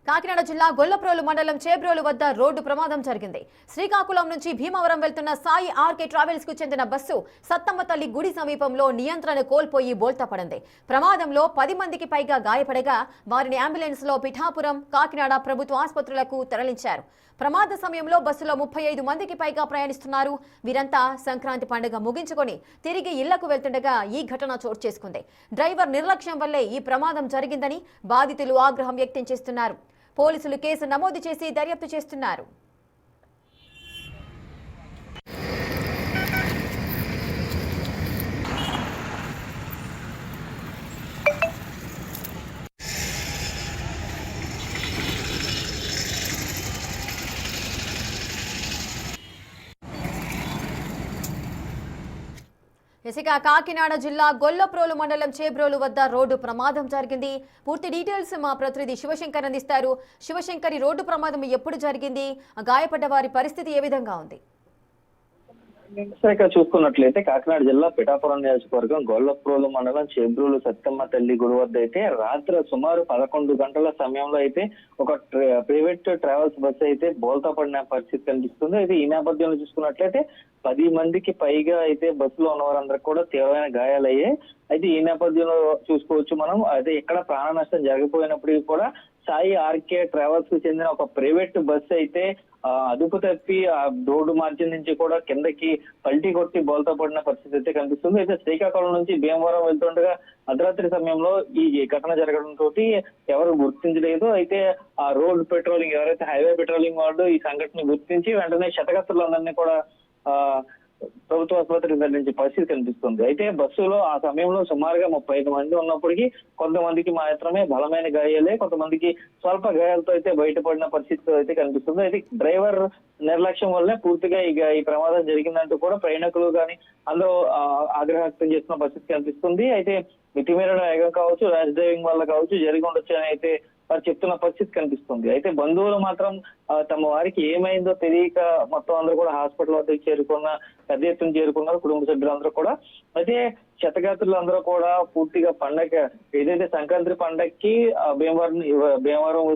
కాకినాడ జిల్లా గొల్లప్రోలు మండలం చేబ్రోలు వద్ద రోడ్డు ప్రమాదం జరిగింది. శ్రీకాకుళం నుంచి భీమవరం వెళ్తున్న సాయి ఆర్కే ట్రావెల్స్ కు చెందిన బస్సు సత్తమ్మ తల్లి గుడి సమీపంలో నియంత్రణ కోల్పోయి బోల్తా పడింది. ప్రమాదంలో 10 మందికి పైగా గాయపడగా వారిని అంబులెన్స్ లో పిఠాపురం, కాకినాడ ప్రభుత్వ ఆసుపత్రులకు తరలించారు. ప్రమాద సమయంలో బస్సులో 35 మందికి పైగా ప్రయాణిస్తున్నారు. వీరంతా సంక్రాంతి పండుగ ముగించుకొని తిరిగి ఇళ్లకు వెళ్తుండగా ఈ ఘటన చోటు చేసుకుంది. డ్రైవర్ నిర్లక్ష్యం వల్లే ఈ ప్రమాదం జరిగిందని బాధితులు ఆగ్రహం వ్యక్తం చేస్తున్నారు. పోలీసులు కేసు నమోదు చేసి దర్యాప్తు చేస్తున్నారు. ఇసిక కాకినాడ జిల్లా గొల్లప్రోలు మండలం చేబ్రోలు వద్ద రోడ్డు ప్రమాదం జరిగింది. పూర్తి డీటెయిల్స్ మా ప్రతినిధి శివశంకర్ అందిస్తారు. శివశంకర్, ఈ రోడ్డు ప్రమాదం ఎప్పుడు జరిగింది? గాయపడ్డ వారి పరిస్థితి ఏ విధంగా ఉంది? ఇక్కడ చూసుకున్నట్లయితే కాకినాడ జిల్లా పిఠాపురం నియోజకవర్గం గొల్లప్రోలు మండలం చేబ్రోలు సత్తమ్మ తల్లి గుడి వద్ద అయితే రాత్రి సుమారు 11 గంటల సమయంలో అయితే ఒక ప్రైవేట్ ట్రావెల్స్ బస్సు అయితే బోల్తా పడిన పరిస్థితి కనిపిస్తుంది. అయితే ఈ నేపథ్యంలో చూసుకున్నట్లయితే 10 మందికి పైగా అయితే బస్సులో ఉన్న వారందరికీ కూడా తీవ్రమైన గాయాలయ్యాయి. అయితే ఈ నేపథ్యంలో చూసుకోవచ్చు మనం. అయితే ఎక్కడ ప్రాణ నష్టం జరగపోయినప్పటికీ కూడా సాయి ఆర్కే ట్రావెల్స్ కు చెందిన ఒక ప్రైవేట్ బస్సు అయితే అదుపు తప్పి ఆ రోడ్డు మార్జిన్ నుంచి కూడా కిందకి పల్టీ కొట్టి బోల్తా పడిన పరిస్థితి అయితే కనిపిస్తుంది. అయితే శ్రీకాకుళం నుంచి భీమవరం వెళ్తుండగా అర్ధరాత్రి సమయంలో ఈ ఘటన జరగడంతో ఎవరు గుర్తించలేదు. అయితే ఆ రోడ్ పెట్రోలింగ్ ఎవరైతే హైవే పెట్రోలింగ్ వాళ్ళు ఈ సంఘటన గుర్తించి వెంటనే శతగతులందరినీ కూడా ప్రభుత్వ ఆసుపత్రికి తరలించే పరిస్థితి కనిపిస్తుంది. అయితే బస్సులో ఆ సమయంలో సుమారుగా 35 మంది ఉన్నప్పటికీ కొంతమందికి మాత్రమే బలమైన గాయాలే, కొంతమందికి స్వల్ప గాయాలతో అయితే బయటపడిన పరిస్థితి అయితే కనిపిస్తుంది. అయితే డ్రైవర్ నిర్లక్ష్యం వల్లే పూర్తిగా ఈ ప్రమాదం జరిగిందంటూ కూడా ప్రయాణికులు కానీ అందరూ ఆగ్రహం వ్యక్తం చేస్తున్న పరిస్థితి కనిపిస్తుంది. అయితే మితిమీరిన వేగం కావచ్చు, ర్యాష్ డ్రైవింగ్ వల్ల కావచ్చు జరిగి ఉండొచ్చు అని అయితే వారు చెప్తున్న పరిస్థితి కనిపిస్తుంది. అయితే బంధువులు మాత్రం తమ వారికి ఏమైందో తెలియక మొత్తం అందరూ కూడా హాస్పిటల్ వద్దకు పెద్ద ఎత్తున చేరుకున్నారు కుటుంబ సభ్యులందరూ కూడా. అయితే క్షతగాత్రులందరూ కూడా పూర్తిగా పండగ ఏదైతే సంక్రాంతి పండగకి భీమవరం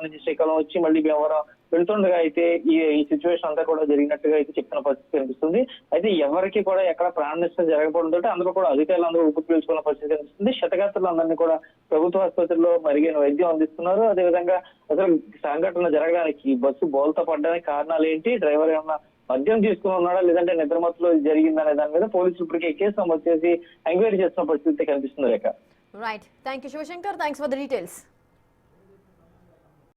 నుంచి శ్రీకాకుళం వచ్చి మళ్ళీ భీమవరం వెళ్తుండగా అయితే ఈ సిచ్యువేషన్ అంతా కూడా జరిగినట్టుగా అయితే చెప్తున్న పరిస్థితి కనిపిస్తుంది. అయితే ఎవరికి కూడా ఎక్కడ ప్రాణ నష్టం జరగకపోవడంతో అందరూ కూడా అధికారులందరూ ఊపిరి పీల్చుకున్న పరిస్థితి కనిపిస్తుంది. క్షతగాత్రులందరినీ కూడా ప్రభుత్వ ఆసుపత్రిలో మరిగిన వైద్యం అందిస్తున్నారు. అదేవిధంగా అసలు సంఘటన జరగడానికి బస్సు బోల్తా పడడానికి కారణాలు ఏంటి, డ్రైవర్ ఏమన్నా మద్యం తీసుకుని ఉన్నాడా లేదంటే నిద్రమత్తులో జరిగిందనే దాని మీద పోలీసులు ఇప్పటికే కేసు నమోదు చేసి ఎంక్వైరీ చేస్తున్న పరిస్థితి కనిపిస్తుంది. Rekha. Right, thank you Shivashankar, thanks for the details.